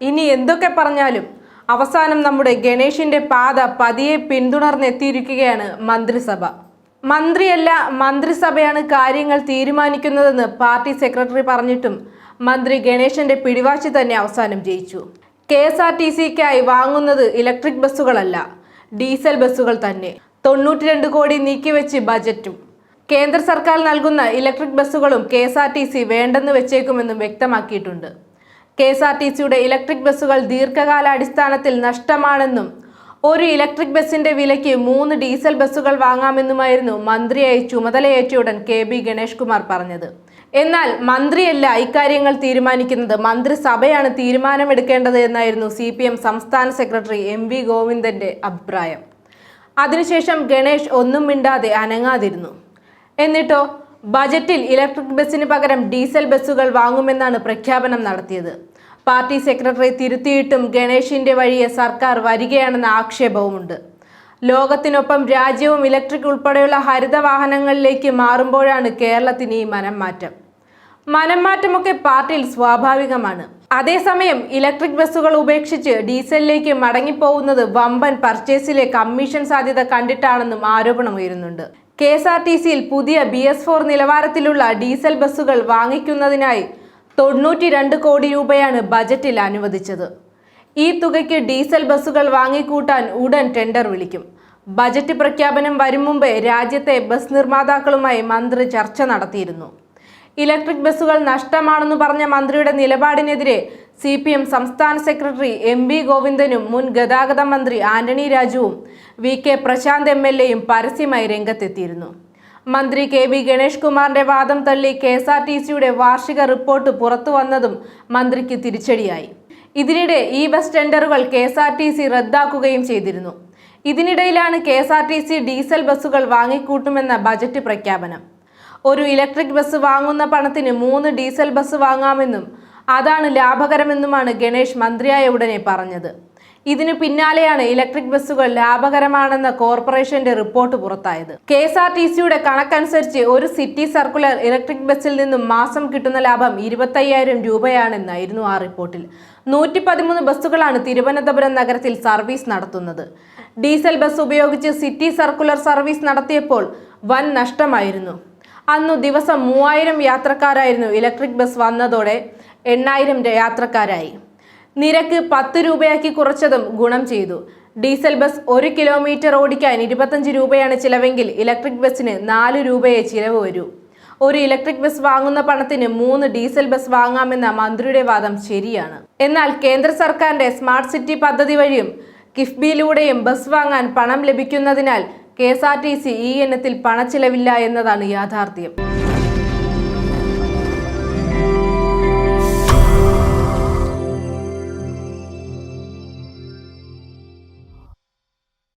ഇനി എന്തൊക്കെ പറഞ്ഞാലും അവസാനം നമ്മുടെ ഗണേഷിന്റെ പാത പതിയെ പിന്തുടർന്നെത്തിയിരിക്കുകയാണ് മന്ത്രിസഭ. മന്ത്രിയല്ല, മന്ത്രിസഭയാണ് കാര്യങ്ങൾ തീരുമാനിക്കുന്നതെന്ന് പാർട്ടി സെക്രട്ടറി പറഞ്ഞിട്ടും മന്ത്രി ഗണേശന്റെ പിടിവാശി തന്നെ അവസാനം ജയിച്ചു. KSRTCക്കായി വാങ്ങുന്നത് ഇലക്ട്രിക് ബസ്സുകളല്ല, ഡീസൽ ബസ്സുകൾ തന്നെ. 92 കോടി നീക്കിവെച്ച് ബജറ്റും. കേന്ദ്ര സർക്കാർ നൽകുന്ന ഇലക്ട്രിക് ബസ്സുകളും KSRTC വേണ്ടെന്ന് വെച്ചേക്കുമെന്നും വ്യക്തമാക്കിയിട്ടുണ്ട്. KSRTCയുടെ ഇലക്ട്രിക് ബസ്സുകൾ ദീർഘകാലാടിസ്ഥാനത്തിൽ നഷ്ടമാണെന്നും ഒരു ഇലക്ട്രിക് ബസ്സിന്റെ വിലയ്ക്ക് 3 ഡീസൽ ബസ്സുകൾ വാങ്ങാമെന്നുമായിരുന്നു മന്ത്രിയായി ചുമതലയേറ്റയുടൻ KB ഗണേഷ് കുമാർ പറഞ്ഞത്. എന്നാൽ മന്ത്രിയല്ല ഇക്കാര്യങ്ങൾ തീരുമാനിക്കുന്നത്, മന്ത്രിസഭയാണ് തീരുമാനമെടുക്കേണ്ടത് എന്നായിരുന്നു CPM സംസ്ഥാന സെക്രട്ടറി MV ഗോവിന്ദന്റെ അഭിപ്രായം. അതിനുശേഷം ഗണേഷ് ഒന്നും മിണ്ടാതെ അനങ്ങാതിരുന്നു. എന്നിട്ടോ ബജറ്റിൽ ഇലക്ട്രിക് ബസ്സിന് പകരം ഡീസൽ ബസ്സുകൾ വാങ്ങുമെന്നാണ് പ്രഖ്യാപനം നടത്തിയത്. പാർട്ടി സെക്രട്ടറി തിരുത്തിയിട്ടും ഗണേഷിന്റെ വഴിയെ സർക്കാർ വരികയാണെന്ന ആക്ഷേപവുമുണ്ട്. ലോകത്തിനൊപ്പം രാജ്യവും ഇലക്ട്രിക് ഉൾപ്പെടെയുള്ള ഹരിത വാഹനങ്ങളിലേക്ക് മാറുമ്പോഴാണ് കേരളത്തിന് ഈ മനംമാറ്റമൊക്കെ പാർട്ടിയിൽ സ്വാഭാവികമാണ്. അതേസമയം ഇലക്ട്രിക് ബസ്സുകൾ ഉപേക്ഷിച്ച് ഡീസലിലേക്ക് മടങ്ങിപ്പോകുന്നത് വമ്പൻ പർച്ചേസിലെ കമ്മീഷൻ സാധ്യത കണ്ടിട്ടാണെന്നും ആരോപണമുയരുന്നുണ്ട്. KSRTCയിൽ പുതിയ BS4 നിലവാരത്തിലുള്ള ഡീസൽ ബസ്സുകൾ വാങ്ങിക്കുന്നതിനായി 92 കോടി രൂപയാണ് ബജറ്റിൽ അനുവദിച്ചത്. ഈ തുകയ്ക്ക് ഡീസൽ ബസ്സുകൾ വാങ്ങിക്കൂട്ടാൻ ഉടൻ ടെൻഡർ വിളിക്കും. ബജറ്റ് പ്രഖ്യാപനം വരും മുമ്പേ രാജ്യത്തെ ബസ് നിർമ്മാതാക്കളുമായി മന്ത്രി ചർച്ച നടത്തിയിരുന്നു. ഇലക്ട്രിക് ബസ്സുകൾ നഷ്ടമാണെന്ന് പറഞ്ഞ മന്ത്രിയുടെ നിലപാടിനെതിരെ CPM സംസ്ഥാന സെക്രട്ടറി MV ഗോവിന്ദനും മുൻ ഗതാഗത മന്ത്രി ആന്റണി രാജുവും VK പ്രശാന്ത് MLAയും പരസ്യമായി രംഗത്തെത്തിയിരുന്നു. മന്ത്രി KB ഗണേഷ് കുമാറിന്റെ വാദം തള്ളി KSRTCയുടെ വാർഷിക റിപ്പോർട്ട് പുറത്തു വന്നതും മന്ത്രിക്ക് തിരിച്ചടിയായി. ഇതിനിടെ ഈ ബസ് ടെൻഡറുകൾ KSRTC റദ്ദാക്കുകയും ചെയ്തിരുന്നു. ഇതിനിടയിലാണ് KSRTC ഡീസൽ ബസ്സുകൾ വാങ്ങിക്കൂട്ടുമെന്ന ബജറ്റ് പ്രഖ്യാപനം. ഒരു ഇലക്ട്രിക് ബസ് വാങ്ങുന്ന പണത്തിന് 3 ഡീസൽ ബസ് വാങ്ങാമെന്നും അതാണ് ലാഭകരമെന്നുമാണ് ഗണേഷ് മന്ത്രിയായ ഉടനെ പറഞ്ഞത്. ഇതിനു പിന്നാലെയാണ് ഇലക്ട്രിക് ബസ്സുകൾ ലാഭകരമാണെന്ന കോർപ്പറേഷന്റെ റിപ്പോർട്ട് പുറത്തായത്. KSRTCയുടെ കണക്കനുസരിച്ച് ഒരു സിറ്റി സർക്കുലർ ഇലക്ട്രിക് ബസ്സിൽ നിന്നും മാസം കിട്ടുന്ന ലാഭം 25,000 രൂപയാണെന്നായിരുന്നു ആ റിപ്പോർട്ടിൽ. 113 ബസ്സുകളാണ് തിരുവനന്തപുരം നഗരത്തിൽ സർവീസ് നടത്തുന്നത്. ഡീസൽ ബസ് ഉപയോഗിച്ച് സിറ്റി സർക്കുലർ സർവീസ് നടത്തിയപ്പോൾ വൻ നഷ്ടമായിരുന്നു. അന്നു ദിവസം 3000 യാത്രക്കാരായിരുന്നു. ഇലക്ട്രിക് ബസ് വന്നതോടെ 8000 യാത്രക്കാരായി. നിരക്ക് 10 രൂപയാക്കി കുറച്ചതും ഗുണം ചെയ്തു. ഡീസൽ ബസ് 1 കിലോമീറ്റർ ഓടിക്കാൻ 25 രൂപയാണ് ചിലവെങ്കിൽ ഇലക്ട്രിക് ബസ്സിന് 4 രൂപയെ ചിലവ് വരൂ. ഒരു ഇലക്ട്രിക് ബസ് വാങ്ങുന്ന പണത്തിന് 3 ഡീസൽ ബസ് വാങ്ങാമെന്ന മന്ത്രിയുടെ വാദം ശരിയാണ്. എന്നാൽ കേന്ദ്ര സർക്കാരിന്റെ സ്മാർട്ട് സിറ്റി പദ്ധതി വഴിയും കിഫ്ബിയിലൂടെയും ബസ് വാങ്ങാൻ പണം ലഭിക്കുന്നതിനാൽ KSRTC ഈ ഇനത്തിൽ പണച്ചിലവില്ല എന്നതാണ് യാഥാർത്ഥ്യം.